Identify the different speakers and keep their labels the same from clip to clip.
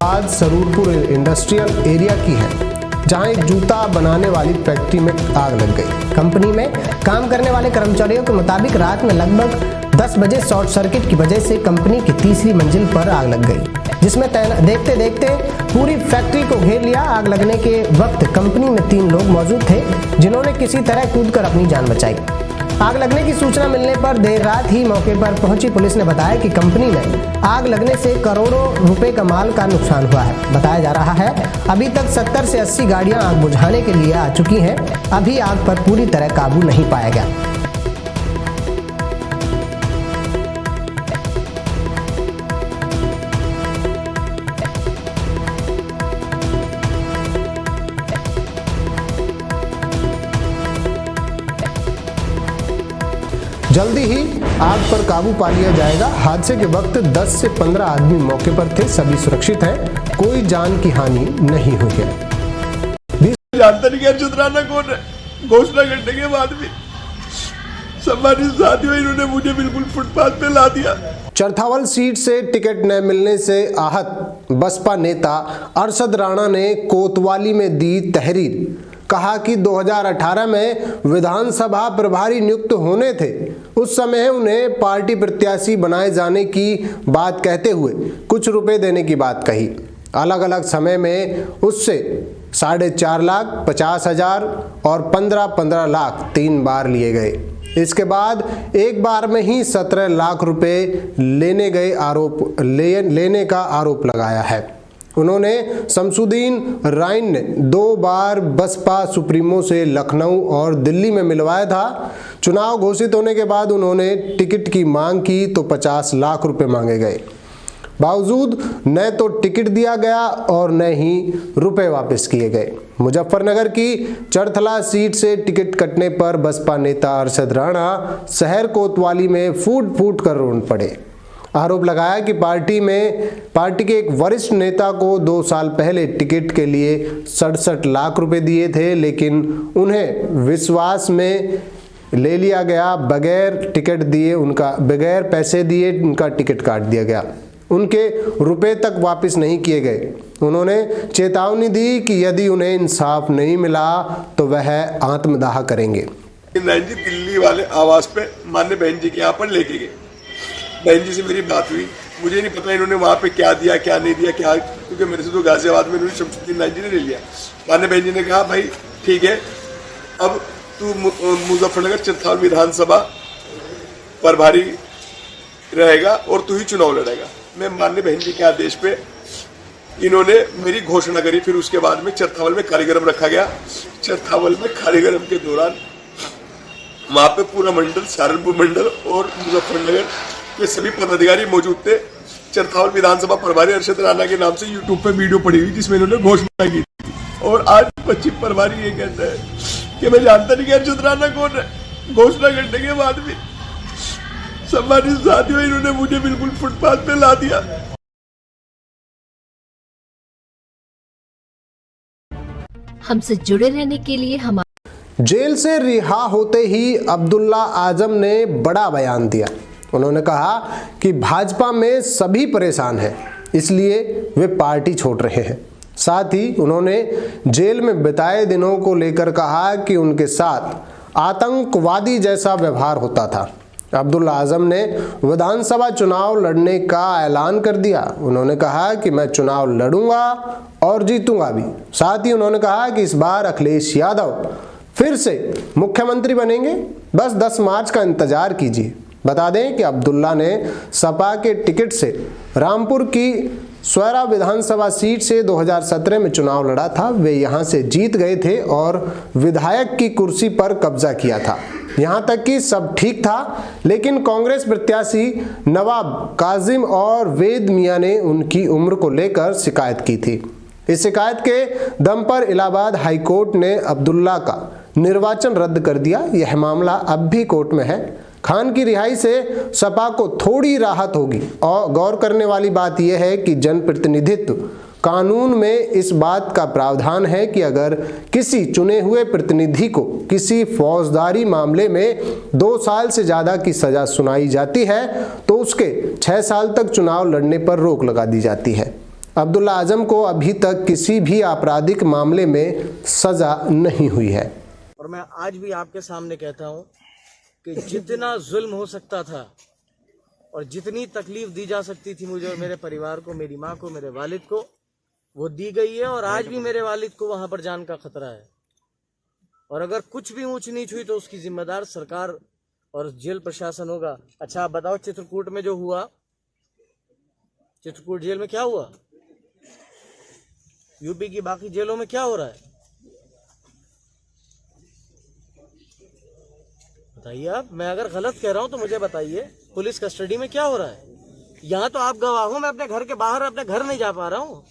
Speaker 1: आज Sarurpur industrial area की है, जहां एक जूता बनाने वाली फैक्ट्री में आग लग गई। कंपनी में काम करने वाले कर्मचारियों के मुताबिक रात में लगभग 10 बजे शॉर्ट सर्किट की वजह से कंपनी की तीसरी मंजिल पर आग लग गई, जिसमें देखते देखते पूरी फैक्ट्री को घेर लिया। आग लगने के वक्त कंपनी में 3 लोग मौजूद थे, जिन्होंने किसी तरह कूदकर अपनी जान बचाई। आग लगने की सूचना मिलने पर देर रात ही मौके पर पहुंची पुलिस ने बताया कि कंपनी में आग लगने से करोड़ों रुपए का माल का नुकसान हुआ है। बताया जा रहा है अभी तक 70 से 80 गाड़ियां आग बुझाने के लिए आ चुकी हैं। अभी आग पर पूरी तरह काबू नहीं पाया गया। जल्दी ही आग पर काबू पा लिया जाएगा। हादसे के वक्त 10 से 15 आदमी मौके पर थे, सभी सुरक्षित हैं, कोई जान की हानि नहीं हुई है।
Speaker 2: जानता नहीं अर्शद राणा कौन है। घोषणा करने के बाद भी सम्मानित साथियों, इन्होंने मुझे बिल्कुल फुटपाथ पे ला दिया।
Speaker 1: चरथावल सीट से टिकट न मिलने से आहत बसपा नेता अरशद राणा ने कोतवाली में दी तहरीर। कहा कि 2018 में विधानसभा प्रभारी नियुक्त होने थे, उस समय उन्हें पार्टी प्रत्याशी बनाए जाने की बात कहते हुए कुछ रुपए देने की बात कही। अलग अलग समय में उससे 4.5 लाख, 50,000 और 15 लाख 3 बार लिए गए। इसके बाद एक बार में ही 17 लाख रुपए लेने का आरोप लगाया है। उन्होंने शमसुद्दीन राइन ने 2 बार बसपा सुप्रीमो से लखनऊ और दिल्ली में मिलवाया था। चुनाव घोषित होने के बाद उन्होंने टिकट की मांग की तो 50 लाख रुपए मांगे गए। बावजूद न तो टिकट दिया गया और न ही रुपए वापस किए गए। मुजफ्फरनगर की चरथला सीट से टिकट कटने पर बसपा नेता अरशद राणा शहर कोतवाली में फूट कर रो पड़े। आरोप लगाया कि पार्टी के एक वरिष्ठ नेता को 2 साल पहले टिकट के लिए 67 लाख रुपए दिए थे, लेकिन उन्हें विश्वास में ले लिया गया। बगैर पैसे दिए उनका टिकट काट दिया गया। उनके रुपए तक वापस नहीं किए गए। उन्होंने चेतावनी दी कि यदि उन्हें इंसाफ नहीं मिला तो वह आत्मदाह करेंगे।
Speaker 2: दिल्ली वाले आवास पे मान्य बहन जी के यहाँ पर लेके गए। बहन जी से मेरी बात हुई, मुझे नहीं पता इन्होंने वहाँ पे क्या दिया क्या नहीं दिया, क्योंकि मेरे से तो गाजियाबाद में इन्होंने शमसुद्दीन राइन जी ने ले लिया। मान्य बहन जी ने कहा भाई ठीक है, अब तू मुजफ्फरनगर चरथावल विधानसभा प्रभारी रहेगा और तू ही चुनाव लड़ेगा। मैं मान्य बहन जी के आदेश पे इन्होंने मेरी घोषणा करी। फिर उसके बाद में चरथावल में कार्यक्रम रखा गया। चरथावल में कार्यक्रम के दौरान वहाँ पे पूरा मंडल, सहारनपुर मंडल और मुजफ्फरनगर के सभी पदाधिकारी मौजूद थे। चरथावल विधानसभा प्रभारी अरशद राणा के नाम से यूट्यूब पे वीडियो पड़ी हुई, जिसमें इन्होंने घोषणा की थी। और आज 25 प्रभारी ये कहता है कि मैं जानता नहीं कि अरशद राणा कौन है। घोषणा करने के बाद भी सम्मानित साथियों, इन्होंने मुझे बिल्कुल फुटपाथ पे ला दिया।
Speaker 3: हमसे जुड़े रहने के लिए
Speaker 1: जेल से रिहा होते ही अब्दुल्ला आजम ने बड़ा बयान दिया। उन्होंने कहा कि भाजपा में सभी परेशान हैं, इसलिए वे पार्टी छोड़ रहे हैं। साथ ही उन्होंने जेल में बिताए दिनों को लेकर कहा कि उनके साथ आतंकवादी जैसा व्यवहार होता था। अब्दुल्ला आजम ने विधानसभा चुनाव लड़ने का ऐलान कर दिया। उन्होंने कहा कि मैं चुनाव लड़ूंगा और जीतूंगा भी। साथ ही उन्होंने कहा कि इस बार अखिलेश यादव फिर से मुख्यमंत्री बनेंगे, बस 10 मार्च का इंतजार कीजिए। बता दें कि अब्दुल्ला ने सपा के टिकट से रामपुर की स्वरा विधानसभा सीट से 2017 में चुनाव लड़ा था। वे यहां से जीत गए थे और विधायक की कुर्सी पर कब्जा किया था। यहां तक कि सब ठीक था, लेकिन कांग्रेस प्रत्याशी नवाब काजिम और वेद मियां ने उनकी उम्र को लेकर शिकायत की थी। इस शिकायत के दम पर इलाहाबाद हाईकोर्ट ने अब्दुल्ला का निर्वाचन रद्द कर दिया। यह मामला अब भी कोर्ट में है। खान की रिहाई से सपा को थोड़ी राहत होगी। और गौर करने वाली बात यह है कि जनप्रतिनिधित्व कानून में इस बात का प्रावधान है कि अगर किसी चुने हुए प्रतिनिधि को किसी फौजदारी मामले में 2 साल से ज़्यादा की सज़ा सुनाई जाती है तो उसके 6 साल तक चुनाव लड़ने पर रोक लगा दी जाती है। अब्दुल्ला आजम को अभी तक किसी भी आपराधिक मामले में सजा नहीं हुई है।
Speaker 4: और मैं आज भी आपके सामने कहता हूं कि जितना जुल्म हो सकता था और जितनी तकलीफ दी जा सकती थी मुझे और मेरे परिवार को, मेरी माँ को, मेरे वालिद को, वो दी गई है। और आज भी मेरे वालिद को वहां पर जान का खतरा है। और अगर कुछ भी ऊंच नीच हुई तो उसकी जिम्मेदार सरकार और जेल प्रशासन होगा। अच्छा आप बताओ, चित्रकूट में जो हुआ, चित्रकूट जेल में क्या हुआ? यूपी की बाकी जेलों में क्या हो रहा है बताइए आप। मैं अगर गलत कह रहा हूं तो मुझे बताइए, पुलिस कस्टडी में क्या हो रहा है? यहां तो आप गवाह हो, मैं अपने घर के बाहर अपने घर नहीं जा पा रहा हूं।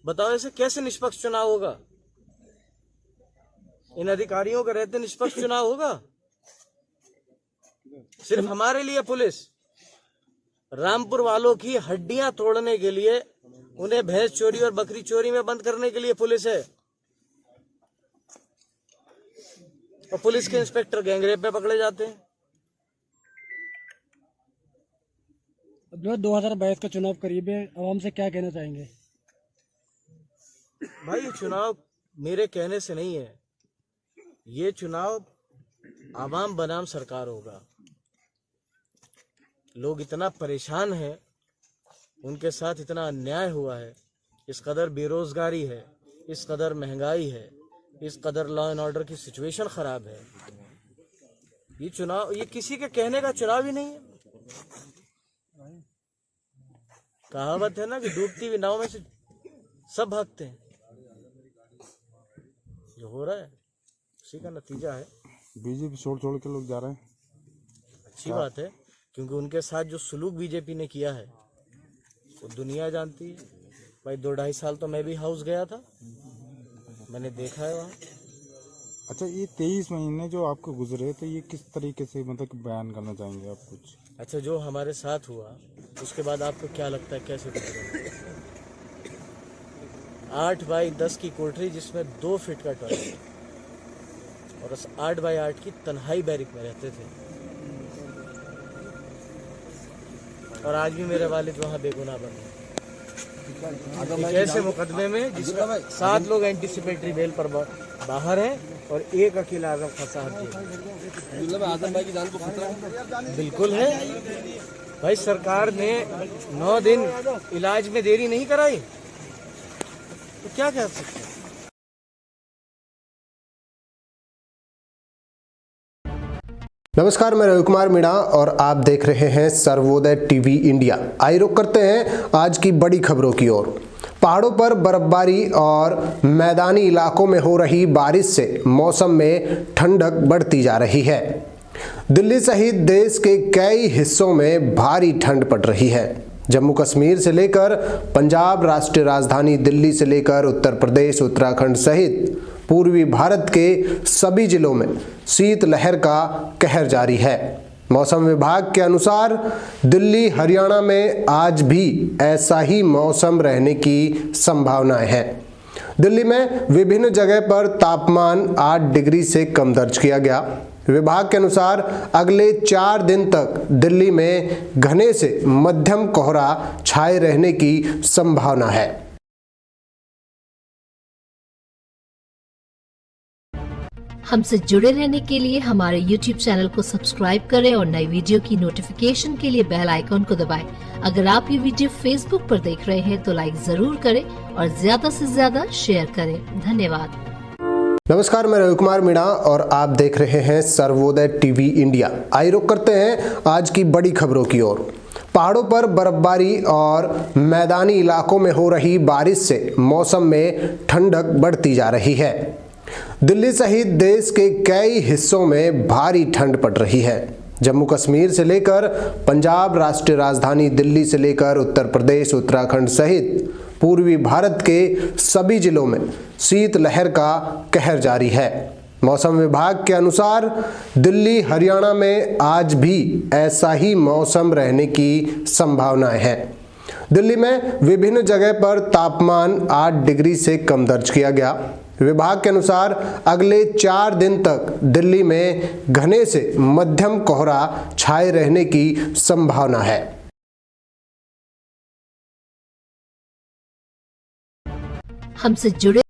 Speaker 4: बताओ ऐसे कैसे निष्पक्ष चुनाव होगा? इन अधिकारियों के रहते निष्पक्ष चुनाव होगा? सिर्फ हमारे लिए पुलिस, रामपुर वालों की हड्डियां तोड़ने के लिए, उन्हें भैंस चोरी और बकरी चोरी में बंद करने के लिए पुलिस है। और पुलिस के इंस्पेक्टर गैंगरेप में पकड़े जाते हैं।
Speaker 5: 2022 का चुनाव करीब है, आवाम से क्या कहना चाहेंगे?
Speaker 4: भाई ये चुनाव मेरे कहने से नहीं है, ये चुनाव आवाम बनाम सरकार होगा। लोग इतना परेशान हैं, उनके साथ इतना अन्याय हुआ है, इस कदर बेरोजगारी है, इस कदर महंगाई है, इस कदर लॉ एंड ऑर्डर की सिचुएशन खराब है। ये चुनाव, ये किसी के कहने का चुनाव ही नहीं है। कहावत है ना कि डूबती हुई नाव में से सब भागते हैं। जो हो रहा है उसी का नतीजा है।
Speaker 6: बीजेपी छोड़ के लोग जा रहे हैं।
Speaker 4: अच्छी बात है, क्योंकि उनके साथ जो सलूक बीजेपी ने किया है वो दुनिया जानती है। भाई 2-2.5 साल तो मैं भी हाउस गया था, मैंने देखा है वहाँ।
Speaker 6: अच्छा, ये 23 महीने जो आपको गुजरे तो ये किस तरीके से मतलब बयान करना चाहेंगे आप कुछ?
Speaker 4: अच्छा, जो हमारे साथ हुआ उसके बाद आपको क्या लगता है कैसे गुजरे? 8 बाई 10 की कोठरी जिसमें 2 फीट का टॉयलेट और 8 बाई 8 की तन्हाई बैरिक में रहते थे। और आज भी मेरे वालिद वहाँ बेगुनाह बने हैं। एक ऐसे मुकदमे में जिसमें 7 लोग एंटीसिपेटरी बेल पर बाहर हैं और एक अकेला आजम फंसा है। आजम भाई की जान को खतरा बिल्कुल है। भाई सरकार ने 9 दिन इलाज में देरी नहीं कराई तो क्या कह सकते हैं?
Speaker 1: नमस्कार, मैं रवि कुमार मीणा और आप देख रहे हैं सर्वोदय टीवी इंडिया। आइए रुक करते हैं आज की बड़ी खबरों की ओर। पहाड़ों पर बर्फबारी और मैदानी इलाकों में हो रही बारिश से मौसम में ठंडक बढ़ती जा रही है। दिल्ली सहित देश के कई हिस्सों में भारी ठंड पड़ रही है। जम्मू कश्मीर से लेकर पंजाब, राष्ट्रीय राजधानी दिल्ली से लेकर उत्तर प्रदेश, उत्तराखंड सहित पूर्वी भारत के सभी जिलों में शीतलहर का कहर जारी है। मौसम विभाग के अनुसार दिल्ली, हरियाणा में आज भी ऐसा ही मौसम रहने की संभावनाएं हैं। दिल्ली में विभिन्न जगह पर तापमान 8 डिग्री से कम दर्ज किया गया। विभाग के अनुसार अगले 4 दिन तक दिल्ली में घने से मध्यम कोहरा छाए रहने की संभावना है।
Speaker 3: हमसे जुड़े रहने के लिए हमारे YouTube चैनल को सब्सक्राइब करें और नई वीडियो की नोटिफिकेशन के लिए बेल आइकॉन को दबाएं। अगर आप ये वीडियो Facebook पर देख रहे हैं तो लाइक जरूर करें और ज्यादा से ज्यादा शेयर करें। धन्यवाद।
Speaker 1: नमस्कार, मैं रवि कुमार मीणा और आप देख रहे हैं सर्वोदय टीवी इंडिया। आइए रुक करते हैं आज की बड़ी खबरों की ओर। पहाड़ों पर बर्फबारी और मैदानी इलाकों में हो रही बारिश से मौसम में ठंडक बढ़ती जा रही है। दिल्ली सहित देश के कई हिस्सों में भारी ठंड पड़ रही है। जम्मू कश्मीर से लेकर पंजाब, राष्ट्रीय राजधानी दिल्ली से लेकर उत्तर प्रदेश, उत्तराखंड सहित पूर्वी भारत के सभी जिलों में शीतलहर का कहर जारी है। मौसम विभाग के अनुसार दिल्ली, हरियाणा में आज भी ऐसा ही मौसम रहने की संभावनाएं हैं। दिल्ली में विभिन्न जगह पर तापमान 8 डिग्री से कम दर्ज किया गया। विभाग के अनुसार अगले 4 दिन तक दिल्ली में घने से मध्यम कोहरा छाए रहने की संभावना है।
Speaker 3: हमसे जुड़े